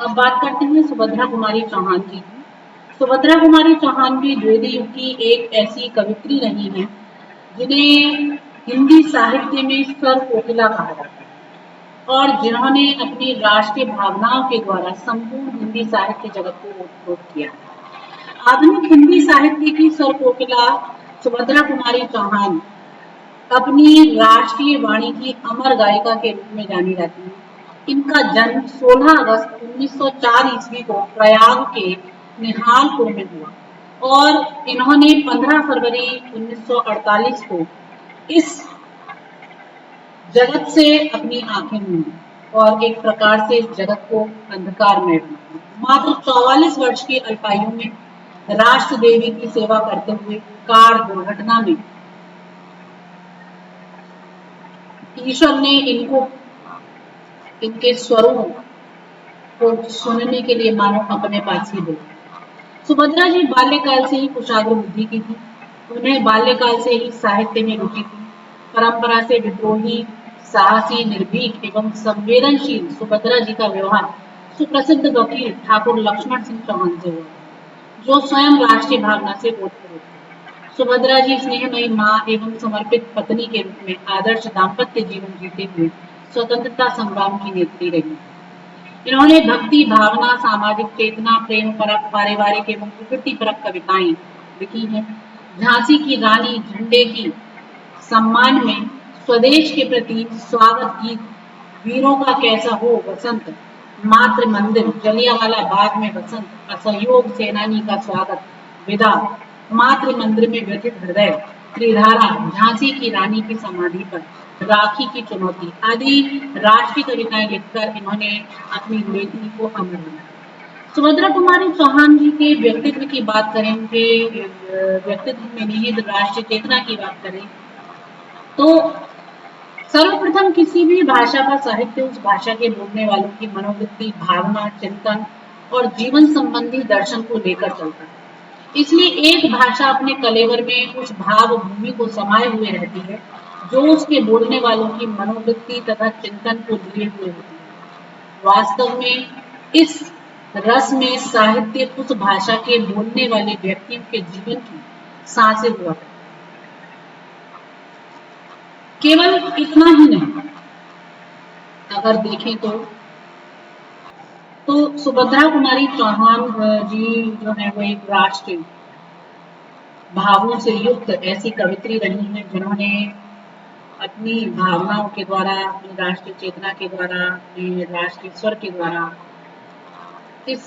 अब बात करते हैं सुभद्रा कुमारी चौहान जी की। सुभद्रा कुमारी चौहान भी द्विवेदी युग की एक ऐसी कवित्री रही हैं जिन्हें हिंदी साहित्य में स्वर कोकिला कहा जाता है और जिन्होंने अपनी राष्ट्रीय भावनाओं के द्वारा संपूर्ण हिंदी साहित्य जगत को ओतप्रोत किया। आधुनिक हिंदी साहित्य की स्वर कोकिला सुभद्रा कुमारी चौहान अपनी राष्ट्रीय वाणी की अमर गायिका के रूप में जानी जाती है। इनका जन्म 16 अगस्त 1904 ईस्वी को प्रयाग के निहालपुर में हुआ और इन्होंने 15 फरवरी 1948 को इस जगत से अपनी आंखें मूंदी और एक प्रकार से इस जगत को अंधकार में बना। मात्र 44 वर्ष की अल्पायु में राष्ट्र देवी की सेवा करते हुए कार दुर्घटना में ईश्वर ने इनको इनके स्वरों को सुनने के लिए मानो अपने पास ही बुलाया। सुभद्रा जी बाल्यकाल से ही कुशाग्र बुद्धि की थी। उन्हें बाल्यकाल से ही साहित्य में रुचि थी। परंपरा से विद्रोही, साहसी, निर्भीक एवं संवेदनशील सुभद्रा जी का व्यवहार सुप्रसिद्ध वकील ठाकुर लक्ष्मण सिंह चौहान से हुआ, जो स्वयं राष्ट्रीय भावना से ओतप्रोत थे। सुभद्रा जी स्नेहमयी माँ एवं समर्पित पत्नी के रूप में आदर्श दाम्पत्य जीवन जीते हुए स्वतंत्रता संग्राम की नेत्री रही। इन्होंने भक्ति, भावना, सामाजिक चेतना, प्रेम परक, पारिवारिक एवं प्रकृति परक कविताएं लिखी हैं। झांसी की रानी, झंडे की सम्मान में, स्वदेश के प्रति स्वागत गीत, वीरों का कैसा हो वसंत, मातृ मंदिर, जलियांवाला बाग में बसंत, असहयोग सेनानी का स्वागत, विदा, मातृ मंदिर में व्यथित हृदय, त्रिधारा, झांसी की रानी की समाधि पर, राखी की चुनौती आदि राष्ट्रीय कविताएं लिखकर इन्होंने अपनी बेटी को अमर बनाया। सुभद्रा कुमारी चौहान जी के व्यक्तित्व की बात करें, उनके व्यक्तित्व में निहित राष्ट्रीय चेतना की बात करें तो सर्वप्रथम किसी भी भाषा का साहित्य उस भाषा के बोलने वालों की मनोवृत्ति, भावना, चिंतन और जीवन संबंधी दर्शन को लेकर चलता है। इसलिए एक भाषा अपने कलेवर में उस भाव भूमि को समाये हुए रहती है जो उसके बोलने वालों की मनोवृत्ति तथा चिंतन को लिए हुए होती है। वास्तव में इस रस में साहित्य उस भाषा के बोलने वाले व्यक्तियों के जीवन की सांसें हुआ है। केवल इतना ही नहीं, अगर देखें तो सुभद्रा कुमारी चौहान जी जो है वो एक राष्ट्रीय भावों से युक्त ऐसी कवित्री रही हैं जिन्होंने अपनी भावनाओं के द्वारा, अपनी राष्ट्रीय चेतना के द्वारा, अपने राष्ट्रीय स्वर के द्वारा इस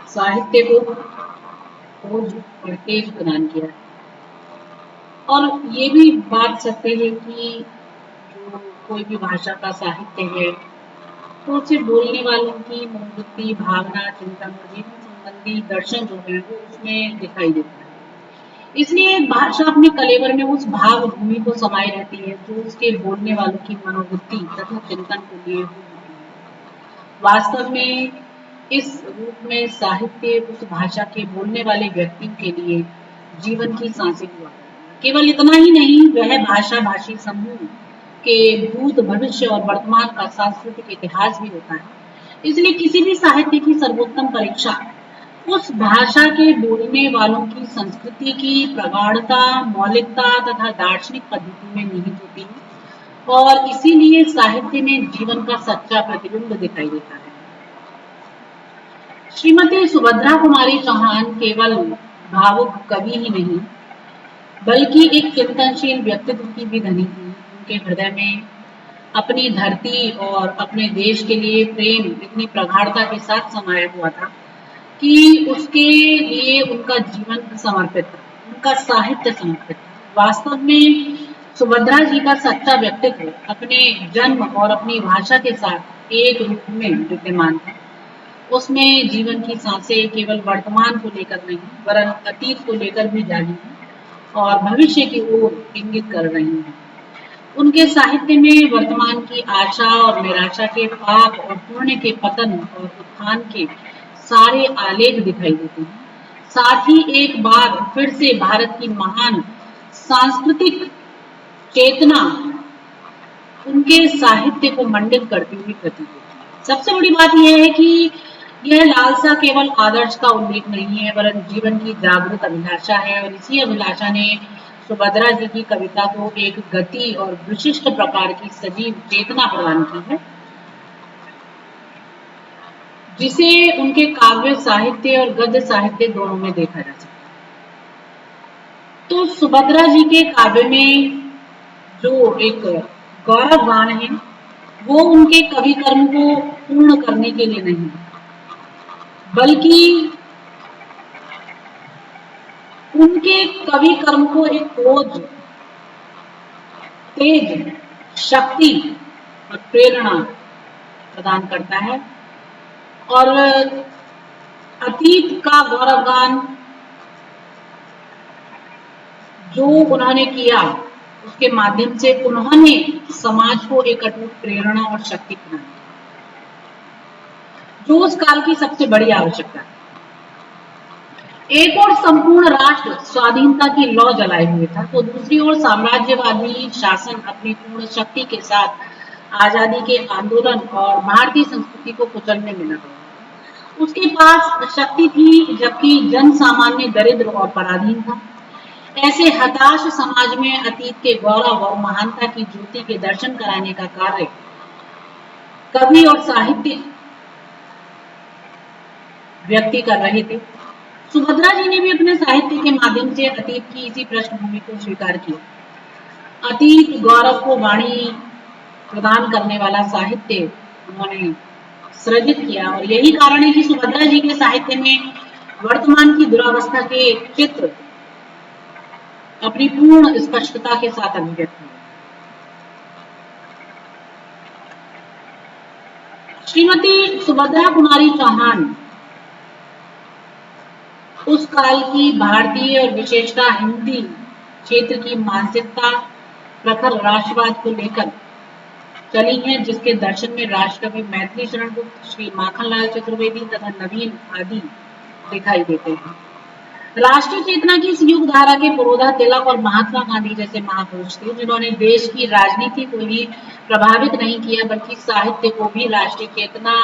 साहित्य को खोज और तेज प्रदान किया है। और ये भी बात सत्य है कि जो कोई भी भाषा का साहित्य है तो उसे बोलने वालों की मनोवृत्ति, भावना, चिंतन और जीवन संबंधी दर्शन जो है वो उसमें दिखाई देता है। इसलिए भाषा अपने कलेवर में उस भाव भूमि को समाये रहती है जो उसके बोलने वालों की मनोवृत्ति तथा चिंतन को लिए हुई होती है। वास्तव में इस रूप में साहित्य उस भाषा के बोलने वाले व्यक्तियों के लिए जीवन की सांसें हुआ। केवल इतना ही नहीं, वह भाषा भाषी समूह के भूत, भविष्य और वर्तमान का सांस्कृतिक इतिहास भी होता है। इसलिए किसी भी साहित्य की सर्वोत्तम परीक्षा उस भाषा के बोलने वालों की संस्कृति की प्रगाढ़ता, मौलिकता तथा दार्शनिक पद्धति में निहित होती है और इसीलिए साहित्य में जीवन का सच्चा प्रतिबिंब दिखाई देता है। श्रीमती सुभद्रा कुमारी चौहान केवल भावुक कवि ही नहीं बल्कि एक चिंतनशील व्यक्तित्व की भी धनी थी। उनके हृदय में अपनी धरती और अपने देश के लिए प्रेम इतनी प्रगाढ़ता के साथ समाया हुआ था कि उसके लिए उनका जीवन समर्पित था, उनका साहित्य समर्पित था। वास्तव में सुभद्रा जी का सच्चा व्यक्तित्व अपने जन्म और अपनी भाषा के साथ एक रूप में विद्यमान था। उसमें जीवन की सांसें केवल वर्तमान को लेकर नहीं वरन अतीत को लेकर भी जारी हैं और भविष्य की ओर इंगित कर रही हैं। उनके साहित्य में वर्तमान की आशा और निराशा के, पाप और पुण्य के, पतन और उत्थान के सारे आलेख दिखाई देते हैं। साथ ही एक बार फिर से भारत की महान सांस्कृतिक चेतना उनके साहित्य को मंडित करती हुई प्रतीत होती है। सबसे बड़ी बात यह है कि यह लालसा केवल आदर्श का उल्लेख नहीं है, वरन जीवन की जागृत अभिलाषा है, और इसी अभिलाषा ने सुभद्रा जी की कविता को एक गति और विशिष्ट प्रकार की सजीव चेतना प्रदान की है, जिसे उनके काव्य साहित्य और गद्य साहित्य दोनों में देखा जा सकता है। तो सुभद्रा जी के काव्य में जो एक गौरव गान है, वो उनके कवि कर्म को पूर्ण करने के लिए नहीं, बल्कि उनके कवि कर्म को एक ओज, तेज, शक्ति और प्रेरणा प्रदान करता है। और अतीत का गौरव गान जो उन्होंने किया, उसके माध्यम से उन्होंने समाज को एक अटूट प्रेरणा और शक्ति प्रदान की, जो उस काल की सबसे बड़ी आवश्यकता है। एक और संपूर्ण राष्ट्र स्वाधीनता की लौ जलाए हुए था, तो दूसरी ओर साम्राज्यवादी शासन अपनी पूर्ण शक्ति के साथ आजादी के आंदोलन और भारतीय संस्कृति को कुचलने में लगा। उसके पास शक्ति थी, जबकि जन सामान्य दरिद्र और पराधीन था। ऐसे हताश समाज में अतीत के गौरव और महानता की ज्योति के दर्शन कराने का कार्य कवि और साहित्य व्यक्ति कर रहे थे। सुभद्रा जी ने भी अपने साहित्य के माध्यम से अतीत की इसी पृष्ठभूमि को स्वीकार किया। अतीत गौरव को वाणी प्रदान करने वाला साहित्य उन्होंने सृजित किया, और यही कारण है कि सुभद्रा जी के साहित्य में वर्तमान की दुरावस्था के चित्र अपनी पूर्ण स्पष्टता के साथ अभिव्यक्त हुए। श्रीमती सुभद्रा कुमारी चौहान उस काल की भारतीय और विशेषतः हिंदी क्षेत्र की मानसिकता, प्रखर राष्ट्रवाद को लेकर चली हैं, जिसके दर्शन में राष्ट्रकवि मैथिली शरण गुप्त, श्री माखनलाल चतुर्वेदी तथा नवीन आदि दिखाई देते हैं। राष्ट्रीय चेतना की इस युग धारा के पुरोधा तिलक और महात्मा गांधी जैसे महापुरुष थे, जिन्होंने देश की राजनीति को ही प्रभावित नहीं किया, बल्कि साहित्य को भी राष्ट्रीय चेतना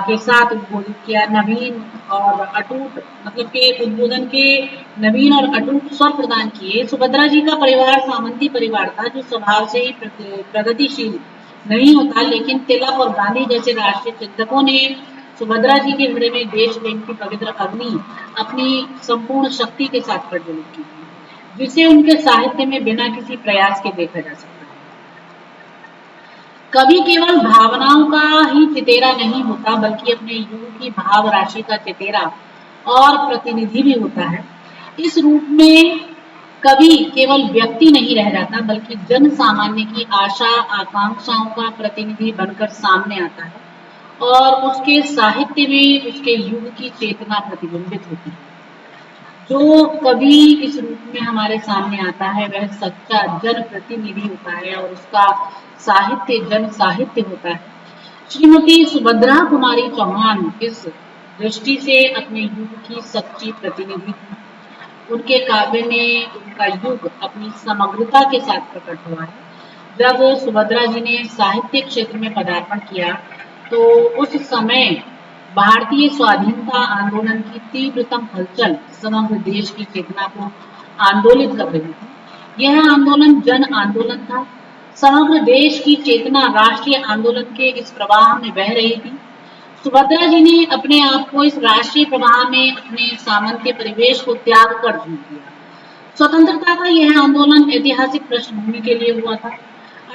के साथ उद्बोधित किया। नवीन और अटूट, मतलब के उद्बोधन के नवीन और अटूट स्वर प्रदान किए। सुभद्रा जी का परिवार सामंती परिवार था, जो स्वभाव से ही प्रगतिशील नहीं होता, लेकिन तिलक और गांधी जैसे राष्ट्रीय चिंतकों ने सुभद्रा जी के हृदय में देश प्रेम की पवित्र अग्नि अपनी संपूर्ण शक्ति के साथ प्रज्वलित की, जिसे उनके साहित्य में बिना किसी प्रयास के देखा जा सकता है। कवि केवल भावनाओं का ही चितेरा नहीं होता, बल्कि अपने युग की भाव राशि का चितेरा और प्रतिनिधि भी होता है। इस रूप में कवि केवल व्यक्ति नहीं रह जाता, बल्कि जन सामान्य की आशा आकांक्षाओं का प्रतिनिधि बनकर सामने आता है, और उसके साहित्य में उसके युग की चेतना प्रतिबिंबित होती है। जो कवि इस रूप में हमारे सामने आता है, वह सच्चा जन प्रतिनिधि होता है, और उसका साहित्य जन साहित्य होता है। श्रीमती सुभद्रा कुमारी चौहान इस दृष्टि से अपने युग की सच्ची प्रतिनिधि थी। उनके काव्य में उनका युग अपनी समग्रता के साथ प्रकट हुआ है। जब सुभद्रा जी ने साहित्य क्षेत्र में पदार्पण किया, तो उस समय भारतीय स्वाधीनता आंदोलन की तीव्रतम हलचल समग्र देश की चेतना को आंदोलित कर रही थी। यह आंदोलन जन आंदोलन था। समग्र देश की चेतना राष्ट्रीय आंदोलन के इस प्रवाह में बह रही थी। सुभद्रा जी ने अपने आप को इस राष्ट्रीय प्रवाह में अपने सामंत्य परिवेश को त्याग कर झोंक दिया। स्वतंत्रता का यह आंदोलन ऐतिहासिक पृष्ठभूमि के लिए हुआ था।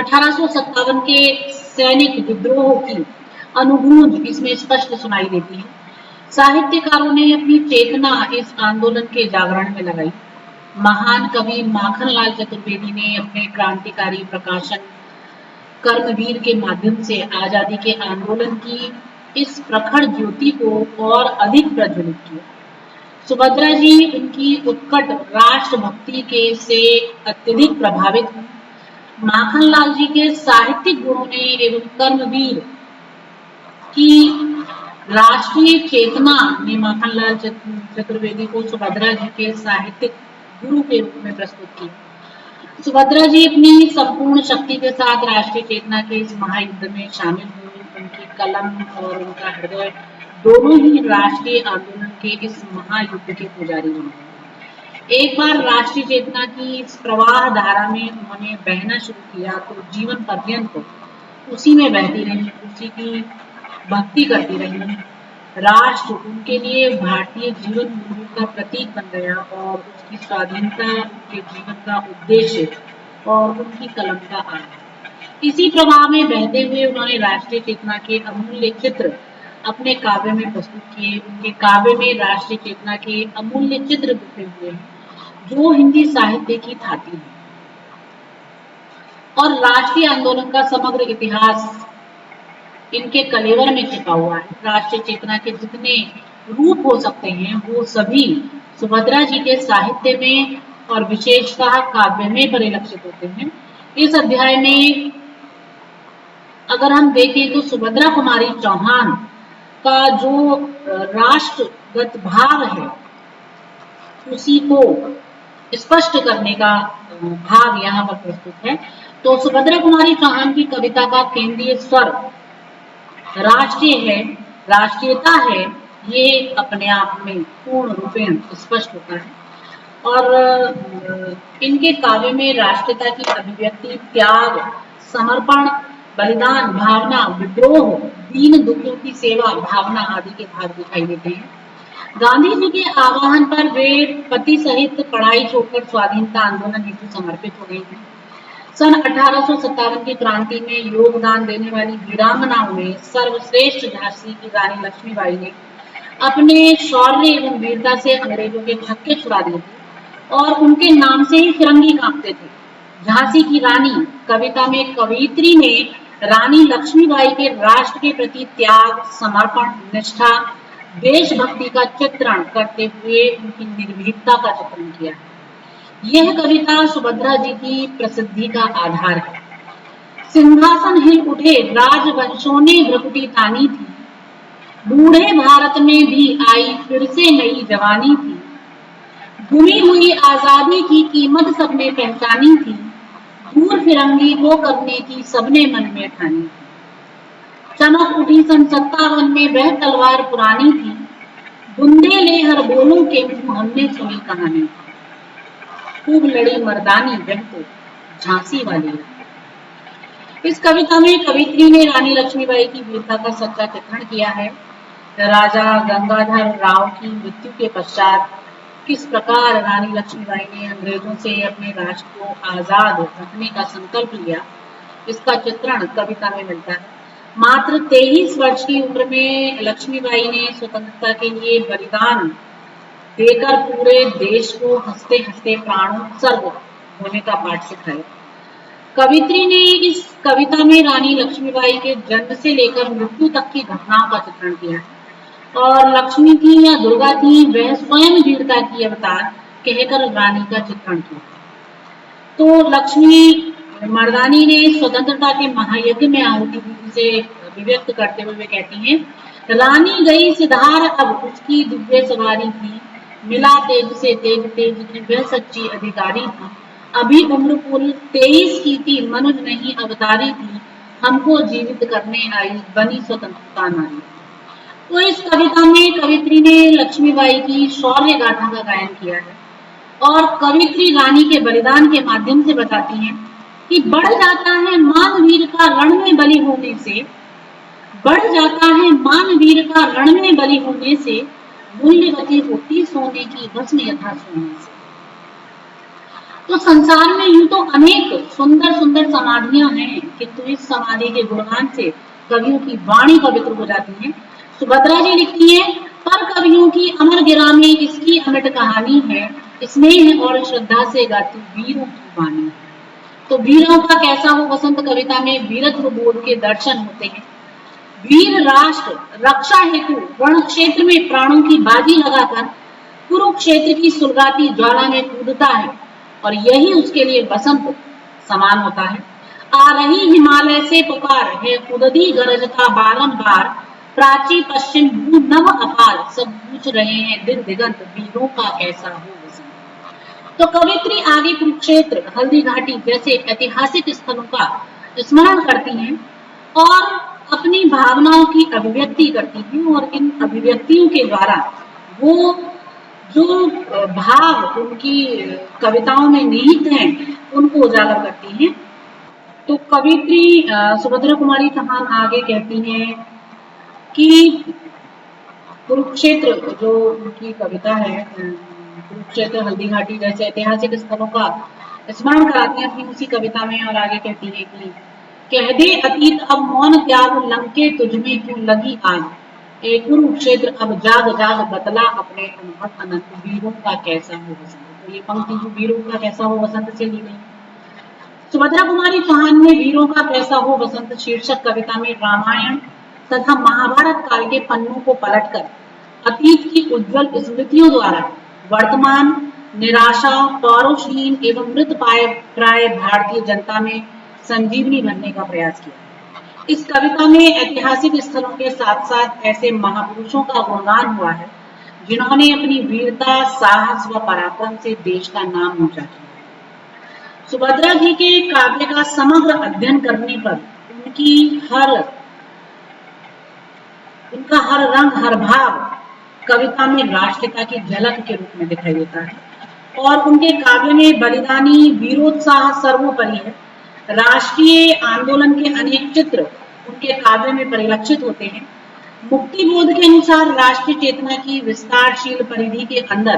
1857 के सैनिक विद्रोह की अनुगूंज इसमें स्पष्ट सुनाई देती है। साहित्यकारों ने अपनी चेतना इस आंदोलन के जागरण में लगाई। महान कवि माखनलाल चतुर्वेदी ने अपने क्रांतिकारी प्रकाशन कर्मवीर के माध्यम से आजादी के आंदोलन की इस प्रखर ज्योति को और अधिक प्रज्वलित किया। सुभद्रा जी उनकी उत्कट राष्ट्रभक्ति के से अत्यधिक प्रभावित हुई। माखनलाल जी के साहित्यिक गुणों ने एवं कर्मवीर की राष्ट्रीय चेतना ने माखनलाल चतुर्वेदी को सुभद्रा जी के साहित्यिक गुरु के रूप में प्रस्तुत किया। सुभद्रा जी अपनी संपूर्ण शक्ति के साथ राष्ट्रीय चेतना के इस महायुद्ध में शामिल हुई। उनकी कलम और उनका हृदय दोनों ही राष्ट्रीय आंदोलन के इस महायुद्ध के पुजारी बने। एक बार राष्ट्रीय चेतना की इस प्रवाह धारा में उन्होंने बहना शुरू किया तो जीवन पर्यंत उसी में बहती रही, उसी की भक्ति करती रही। राष्ट्र उनके लिए भारतीय जीवन मूल्यों का प्रतीक बन गया और उसकी स्वाधीनता उनके जीवन का उद्देश्य और उनकी कलम का आधार। इसी प्रवाह में बहते हुए उन्होंने राष्ट्रीय चेतना के अमूल्य चित्र अपने काव्य में प्रस्तुत किए। उनके काव्य में राष्ट्रीय चेतना के अमूल्य चित्र बिखरे हुए हैं, जो हिंदी साहित्य की थाती है और राष्ट्रीय आंदोलन का समग्र इतिहास इनके कलेवर में छिपा हुआ है। राष्ट्रीय चेतना के जितने रूप हो सकते हैं वो सभी सुभद्रा जी के साहित्य में और विशेषतः काव्य में परिलक्षित होते हैं। इस अध्याय में अगर हम देखें तो सुभद्रा कुमारी चौहान का जो राष्ट्रगत भाव है उसी को स्पष्ट करने का भाग यहाँ पर प्रस्तुत है। तो सुभद्रा कुमारी चौहान की कविता का केंद्रीय स्वर राष्ट्रीय है, राष्ट्रीयता है, ये अपने आप में पूर्ण रूपेण स्पष्ट होता है। और इनके काव्य में राष्ट्रीयता की अभिव्यक्ति त्याग, समर्पण, बलिदान भावना, विद्रोह, दीन दुखियों की सेवा भावना आदि के भाव दिखाई देते हैं। गांधी जी के आह्वान पर वे पति सहित पढ़ाई छोड़कर स्वाधीनता आंदोलन हेतु समर्पित हो गई थी। सन 1857 की क्रांति में योगदान देने वाली वीरांगनाओं में सर्वश्रेष्ठ झांसी की रानी लक्ष्मीबाई ने अपने शौर्य एवं वीरता से अंग्रेजों के छक्के छुड़ा दिए थे और उनके नाम से ही फिरंगी कांपते थे। झांसी की रानी कविता में कवयित्री ने रानी लक्ष्मीबाई के राष्ट्र के प्रति त्याग, समर्पण, निष्ठा, देशभक्ति का चित्रण करते हुए उनकी निर्भीकता का चित्रण किया है। यह कविता सुभद्रा जी की प्रसिद्धि का आधार है। सिंहासन हिल उठे राजवंशों ने भ्रकुटी तानी थी, बूढ़े भारत में भी आई फिर से नई जवानी थी, गुमी हुई आजादी की कीमत सबने पहचानी थी, दूर फिरंगी को करने की सबने मन में ठानी थी। चमक उठी सन 57 में वह तलवार पुरानी थी, बुंदेले हर बोलों के मुंह हमने सुनी कहानी। खूब लड़ी मर्दानी वह तो झांसी वाली। इस कविता में कवित्री ने रानी लक्ष्मीबाई की वीरता का सच्चा चित्रण किया है। राजा गंगाधर राव की मृत्यु के पश्चात किस प्रकार रानी लक्ष्मीबाई ने अंग्रेजों से अपने राष्ट्र को आजाद रखने का संकल्प लिया, इसका चित्रण कविता में मिलता है। मात्र 23 वर्ष की उम्र में लक्ष्मीबाई ने स्वतंत्रता के लिए बलिदान देकर पूरे देश को हंसते हंसते प्राणोत्सर्ग होने का पाठ सिखाया। कवित्री ने इस कविता में रानी लक्ष्मीबाई के जन्म से लेकर मृत्यु तक की घटनाओं का चित्रण किया है और लक्ष्मी थी या दुर्गा थी वह स्वयं वीरता की अवतार कहकर रानी का चित्रण किया। तो लक्ष्मी मर्दानी ने स्वतंत्रता के महायज्ञ में आहुति दी से अभिव्यक्त करते हुए कहती हैं, रानी गई सिधार अब उसकी दिव्य सवारी थी, मिला तेज से तेज तेज की वह सच्ची अधिकारी थी, अभी उम्र कुल 23 की थी, मनुज नहीं अवतारी थी, हमको जीवित करने आई बनी स्वतंत्रता नारी। तो इस कविता में कवित्री ने लक्ष्मीबाई की शौर्य गाथा का गायन किया है और कवित्री रानी के बलिदान के माध्यम से बताती हैं कि बढ़ जाता है मानवीर का रण में बलि होने से, बढ़ जाता है मानवीर का रण में बलि होने से, मूल्यवती होती सोने की भस्म यथा सोने से। तो संसार में यूं तो अनेक सुंदर सुंदर समाधियां हैं, किंतु इस समाधि के गुणगान से कवियों की वाणी पवित्र हो जाती है। सुभद्रा जी लिखती है, पर कवियों की अमर गिरा में इसकी अमिट कहानी है, स्नेह और श्रद्धा से गाती वीरों की वाणी। तो वीरों का कैसा हो वसंत कविता में वीरत्व बोध के दर्शन होते हैं। वीर राष्ट्र रक्षा हेतु रण क्षेत्र में प्राणों की बाजी लगाकर कुरुक्षेत्र की सुलगाती ज्वाला में कूदता है और यही उसके लिए बसंत समान होता है। आ रही हिमालय से पुकार है उददी गरजता बारंबार, प्राची पश्चिम भू नव अपार, सब पूछ रहे हैं दिन दिगंत वीरों का कैसा हो वसंत। तो कवित्री आगे कुरुक्षेत्र, हल्दी घाटी जैसे ऐतिहासिक स्थलों का स्मरण करती हैं और अपनी भावनाओं की अभिव्यक्ति करती हैं और इन अभिव्यक्तियों के द्वारा वो जो भाव उनकी कविताओं में निहित हैं उनको उजागर करती हैं। तो कवित्री सुभद्रा कुमारी चौहान आगे कहती हैं कि कुरुक्षेत्र जो उनकी कविता है, कुरुक्षेत्र हल्दी घाटी जैसे ऐतिहासिक स्थलों का स्मरण कराती हैं अपनी उसी कविता में और आगे कहती है कि कह दे अतीत अब मौन त्याग लंके तुझमें क्यों लगी आग ए कुरुक्षेत्र अब जाग जाग बतला अपने अनुभव अनंत वीरों का कैसा हो वसंत। तो ये पंक्ति जो वीरों का कैसा हो वसंत से ली गई। सुभद्रा कुमारी चौहान ने वीरों का कैसा हो वसंत शीर्षक कविता में रामायण तथा महाभारत काल के पन्नों को पलटकर अतीत की उज्जवल स्मृतियों द्वारा वर्तमान निराशा पौरुषहीन एवं मृत प्राय भारतीय जनता में संजीवनी भरने का प्रयास किया। इस कविता में ऐतिहासिक स्थलों के साथ साथ ऐसे महापुरुषों का गुणगान हुआ है जिन्होंने अपनी वीरता साहस व पराक्रम से देश का नाम ऊंचा किया। सुभद्रा जी के काव्य का समग्र अध्ययन करने पर उनका हर रंग हर भाव कविता में राष्ट्रीयता की झलक के रूप में दिखाई देता है और उनके काव्य में बलिदानी वीरोत्साह सर्वोपरि है। राष्ट्रीय आंदोलन के अनेक चित्र उनके काव्य में परिलक्षित होते हैं। मुक्ति बोध के अनुसार राष्ट्रीय चेतना की विस्तारशील परिधि के अंदर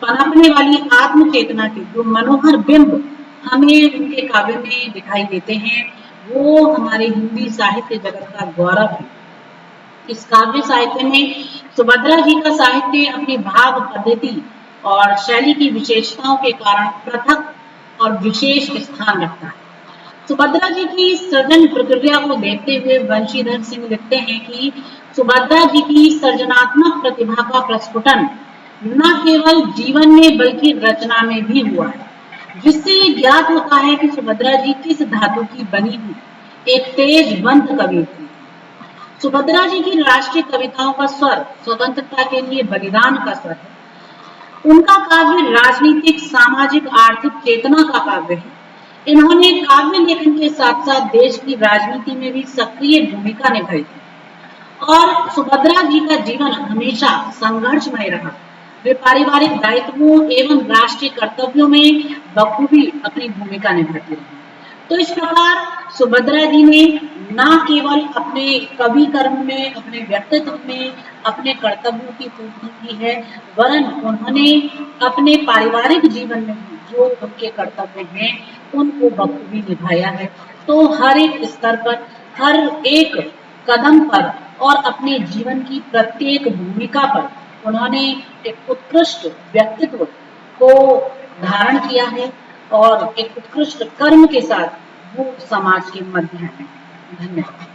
पनपने वाली आत्म चेतना के जो मनोहर बिंब हमें उनके काव्य में दिखाई देते हैं वो हमारे हिंदी साहित्य जगत का गौरव है। इस काव्य साहित्य में सुभद्रा जी का साहित्य अपनी भाव पद्धति और शैली की विशेषताओं के कारण पृथक और विशेष स्थान रखता है। सुभद्रा जी की सृजन प्रक्रिया को देखते हुए बंशीधर सिंह लिखते हैं कि सुभद्रा जी की सृजनात्मक प्रतिभा का प्रस्फुटन न केवल जीवन में बल्कि रचना में भी हुआ है, जिससे ये ज्ञात होता है कि सुभद्रा जी किस धातु की बनी हुई एक तेजवंत कवि थी। सुभद्रा जी की राष्ट्रीय कविताओं का स्वर स्वतंत्रता के लिए बलिदान का स्वर है। उनका काव्य राजनीतिक सामाजिक आर्थिक चेतना का काव्य है। इन्होंने काव्य लेखन के साथ साथ देश की राजनीति में भी सक्रिय भूमिका निभाई थी और सुभद्रा जी का जीवन हमेशा संघर्षमय रहा। वे पारिवारिक दायित्वों एवं राष्ट्रीय कर्तव्यों में बखूबी अपनी भूमिका निभाती रही। तो इस प्रकार सुभद्रा जी ने न केवल अपने कवि कर्म में अपने व्यक्तित्व में अपने कर्तव्यों की पूर्ति की है वरन उन्होंने अपने पारिवारिक जीवन में जो उनके कर्तव्य हैं उनको बखूबी निभाया है। तो हर एक स्तर पर हर एक कदम पर और अपने जीवन की प्रत्येक भूमिका पर उन्होंने एक उत्कृष्ट व्यक्तित्व को धारण किया है और एक उत्कृष्ट कर्म के साथ वो समाज के मध्य हैं। धन्यवाद।